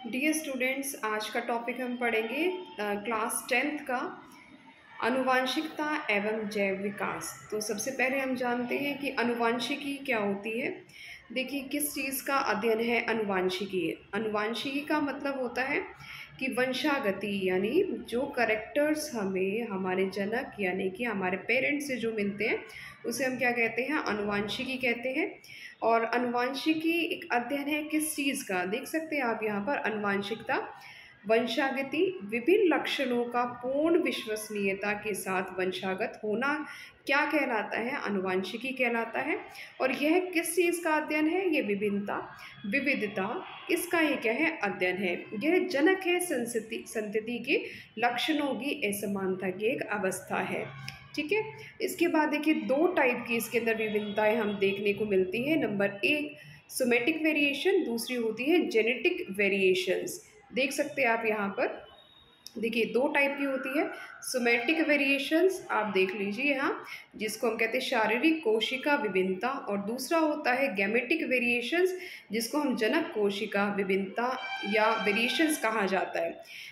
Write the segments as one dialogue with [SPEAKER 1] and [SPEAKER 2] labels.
[SPEAKER 1] Dear students, आज का topic हम पढ़ेंगे क्लास 10th का आनुवांशिकता एवं जैव विकास। तो सबसे पहले हम जानते हैं कि आनुवांशिकी क्या होती है। देखिए, किस चीज़ का अध्ययन है आनुवांशिकी। आनुवांशिकी का मतलब होता है कि वंशागति, यानी जो करेक्टर्स हमें हमारे जनक यानी कि हमारे पेरेंट्स से जो मिलते हैं उसे हम क्या कहते हैं, आनुवांशिकी कहते हैं। और आनुवांशिकी एक अध्ययन है किस चीज़ का, देख सकते हैं आप यहाँ पर आनुवांशिकता वंशागति विभिन्न लक्षणों का पूर्ण विश्वसनीयता के साथ वंशागत होना क्या कहलाता है, आनुवांशिकी कहलाता है। और यह किस चीज़ का अध्ययन है, ये विभिन्नता विविधता, इसका ये क्या है, अध्ययन है। यह जनक है संतति के लक्षणों की असमानता की एक अवस्था है। ठीक है। इसके बाद देखिए, दो टाइप की इसके अंदर विभिन्नताएं हम देखने को मिलती हैं। नंबर एक सोमेटिक वेरिएशन, दूसरी होती है जेनेटिक वेरिएशंस। देख सकते हैं आप यहाँ पर, देखिए दो टाइप की होती है। सोमेटिक वेरिएशंस आप देख लीजिए यहाँ, जिसको हम कहते हैं शारीरिक कोशिका विभिन्नता, और दूसरा होता है गैमेटिक वेरिएशंस, जिसको हम जनक कोशिका विभिन्नता या वेरिएशंस कहा जाता है।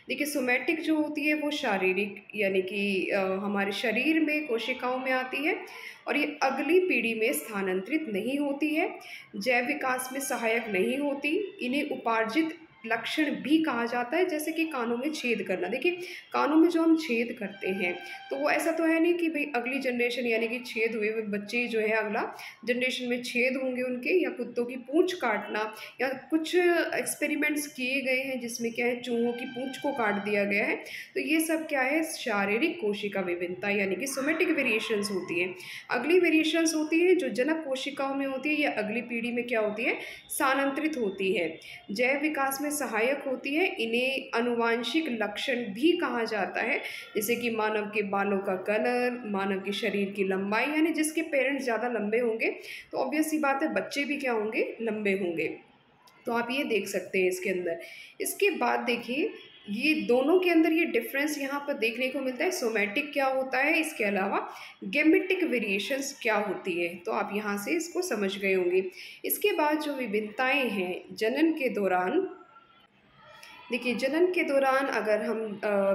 [SPEAKER 1] देखिए, सोमेटिक जो होती है वो शारीरिक यानी कि हमारे शरीर में कोशिकाओं में आती है और ये अगली पीढ़ी में स्थानांतरित नहीं होती है, जैव विकास में सहायक नहीं होती। इन्हें उपार्जित लक्षण भी कहा जाता है, जैसे कि कानों में छेद करना। देखिए, कानों में जो हम छेद करते हैं तो वो ऐसा तो है नहीं कि भाई अगली जनरेशन यानी कि छेद हुए हुए बच्चे जो है अगला जनरेशन में छेद होंगे उनके, या कुत्तों की पूंछ काटना, या कुछ एक्सपेरिमेंट्स किए गए हैं जिसमें क्या है चूहों की पूंछ को काट दिया गया है। तो ये सब क्या है, शारीरिक कोशिका विभिन्नता यानी कि सोमेटिक वेरिएशंस होती है। अगली वेरिएशंस होती है जो जनक कोशिकाओं में होती है, या अगली पीढ़ी में क्या होती है, स्थानांतरित होती है, जैव विकास में सहायक होती है। इन्हें आनुवांशिक लक्षण भी कहा जाता है, जैसे कि मानव के बालों का कलर, मानव के शरीर की लंबाई, यानी जिसके पेरेंट्स ज़्यादा लंबे होंगे तो ऑब्वियस सी बात है बच्चे भी क्या होंगे, लंबे होंगे। तो आप ये देख सकते हैं इसके अंदर। इसके बाद देखिए, ये दोनों के अंदर ये डिफरेंस यहाँ पर देखने को मिलता है। सोमेटिक क्या होता है, इसके अलावा गेमेटिक वेरिएशंस क्या होती है, तो आप यहाँ से इसको समझ गए होंगे। इसके बाद जो विभिन्नताएं हैं जनन के दौरान, देखिए जनन के दौरान अगर हम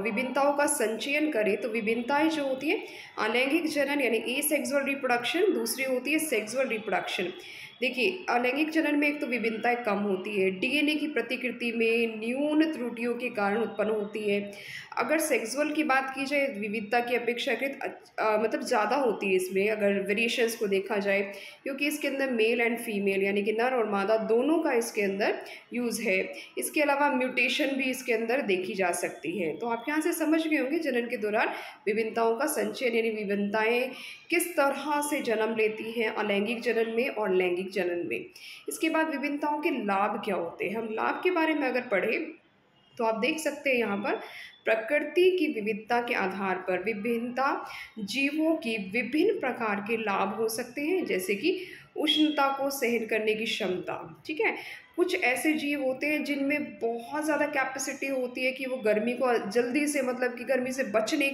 [SPEAKER 1] विभिन्नताओं का संचयन करें तो विभिन्नताएं जो होती है अलैंगिक जनन यानी एसेक्सुअल रिप्रोडक्शन, दूसरी होती है सेक्सुअल रिप्रोडक्शन। देखिए, अलैंगिक जनन में एक तो विभिन्नताएं कम होती है, डीएनए की प्रतिकृति में न्यून त्रुटियों के कारण उत्पन्न होती है। अगर सेक्सुअल की बात की जाए, विविधता की अपेक्षाकृत मतलब ज़्यादा होती है इसमें अगर वेरिएशंस को देखा जाए, क्योंकि इसके अंदर मेल एंड फीमेल यानी कि नर और मादा दोनों का इसके अंदर यूज़ है। इसके अलावा म्यूटेशन भी इसके अंदर देखी जा सकती है। तो आप यहाँ से समझ गए होंगे जनन के दौरान विभिन्नताओं का संचयन यानी विभिन्नताएं किस तरह से जन्म लेती हैं अलैंगिक जनन में और लैंगिक जनन में। इसके बाद विभिन्नताओं के लाभ क्या होते हैं, हम लाभ के बारे में अगर पढ़ें तो आप देख सकते हैं यहाँ पर, प्रकृति की विविधता के आधार पर विभिन्नता जीवों की विभिन्न प्रकार के लाभ हो सकते हैं, जैसे कि उष्णता को सहन करने की क्षमता। ठीक है, कुछ ऐसे जीव होते हैं जिनमें बहुत ज़्यादा कैपेसिटी होती है कि वो गर्मी को जल्दी से, मतलब कि गर्मी से बचने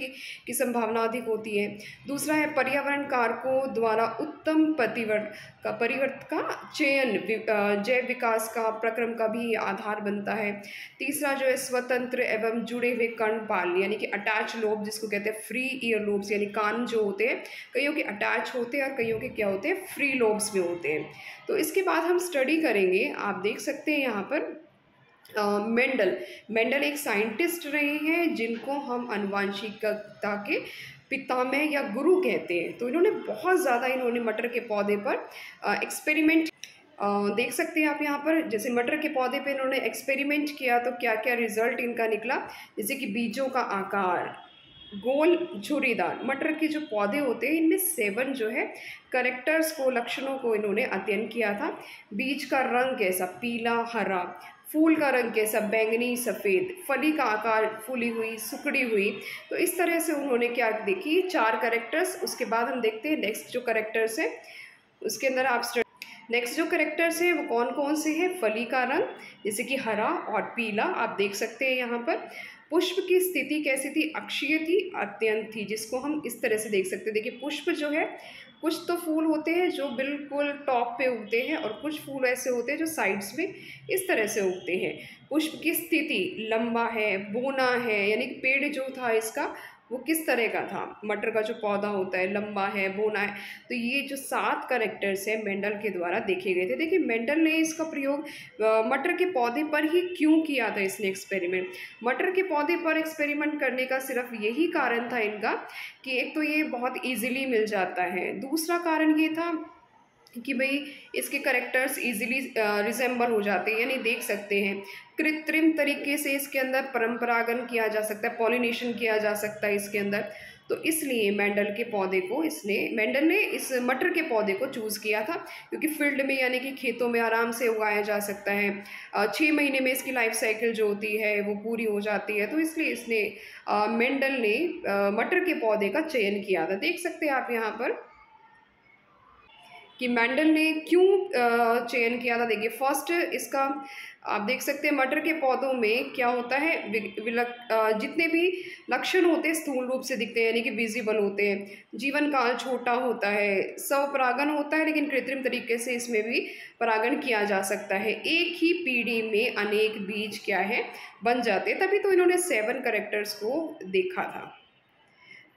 [SPEAKER 1] की संभावना अधिक होती है। दूसरा है पर्यावरण कारकों द्वारा उत्तम परिवर्त का चयन जैव विकास का प्रक्रम का भी आधार बनता है। तीसरा जो है स्वतंत्र एवं जुड़े हुए कर्णपाल यानी कि अटैच लोब, जिसको कहते हैं फ्री ईयर लोब्स, यानी कान जो होते हैं कईयों के अटैच होते हैं और कईयों के क्या होते हैं, फ्री लोब्स में होते हैं। तो इसके बाद हम स्टडी करेंगे, आप देख सकते हैं यहाँ पर मेंडल एक साइंटिस्ट रहे हैं जिनको हम आनुवांशिकता के पितामह या गुरु कहते हैं। तो इन्होंने बहुत ज़्यादा मटर के पौधे पर एक्सपेरिमेंट देख सकते हैं आप यहाँ पर, जैसे मटर के पौधे पे इन्होंने एक्सपेरिमेंट किया तो क्या क्या रिजल्ट इनका निकला, जैसे कि बीजों का आकार गोल झुर्रीदार। मटर के जो पौधे होते हैं इनमें 7 जो है करेक्टर्स को, लक्षणों को इन्होंने अध्ययन किया था। बीज का रंग कैसा, पीला हरा, फूल का रंग कैसा, बैंगनी सफ़ेद, फली का आकार फूली हुई सुकड़ी हुई। तो इस तरह से उन्होंने क्या देखी, 4 करेक्टर्स। उसके बाद हम देखते हैं नेक्स्ट जो करेक्टर्स है उसके अंदर आप नेक्स्ट जो करेक्टर्स हैं वो कौन कौन से हैं? फली का रंग, जैसे कि हरा और पीला आप देख सकते हैं यहाँ पर। पुष्प की स्थिति कैसी थी? अक्षीय थी, अत्यंत थी, जिसको हम इस तरह से देख सकते हैं। देखिए पुष्प जो है, कुछ तो फूल होते हैं जो बिल्कुल टॉप पे उगते हैं और कुछ फूल ऐसे होते हैं जो साइड्स में इस तरह से उगते हैं। पुष्प की स्थिति लंबा है, बोना है, यानी कि पेड़ जो था इसका वो किस तरह का था? मटर का जो पौधा होता है लंबा है, बोना है। तो ये जो 7 कैरेक्टर्स हैं मेंडल के द्वारा देखे गए थे। देखिए मेंडल ने इसका प्रयोग मटर के पौधे पर ही क्यों किया था इसने एक्सपेरिमेंट? मटर के पौधे पर एक्सपेरिमेंट करने का सिर्फ यही कारण था इनका कि एक तो ये बहुत ईज़िली मिल जाता है, दूसरा कारण ये था कि भाई इसके कैरेक्टर्स इजीली रिजेंबल हो जाते हैं, यानी देख सकते हैं। कृत्रिम तरीके से इसके अंदर परंपरागन किया जा सकता है, पॉलिनेशन किया जा सकता है इसके अंदर। तो इसलिए मेंडल ने इस मटर के पौधे को चूज़ किया था, क्योंकि फील्ड में यानी कि खेतों में आराम से उगाया जा सकता है। 6 महीने में इसकी लाइफ साइकिल जो होती है वो पूरी हो जाती है। तो इसलिए मेंडल ने मटर के पौधे का चयन किया था। देख सकते हैं आप यहाँ पर कि मेंडल ने क्यों चयन किया था। देखिए फर्स्ट इसका आप देख सकते हैं मटर के पौधों में क्या होता है, जितने भी लक्षण होते हैं स्थूल रूप से दिखते हैं, यानी कि विजिबल होते हैं। जीवन काल छोटा होता है, स्वपरागन होता है, लेकिन कृत्रिम तरीके से इसमें भी परागण किया जा सकता है। एक ही पीढ़ी में अनेक बीज क्या है बन जाते हैं, तभी तो इन्होंने 7 कैरेक्टर्स को देखा था।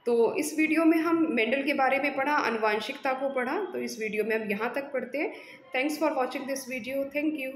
[SPEAKER 1] तो इस वीडियो में हम मेंडल के बारे में पढ़ा, आनुवांशिकता को पढ़ा। तो इस वीडियो में हम यहाँ तक पढ़ते हैं। Thanks for watching this video. Thank you.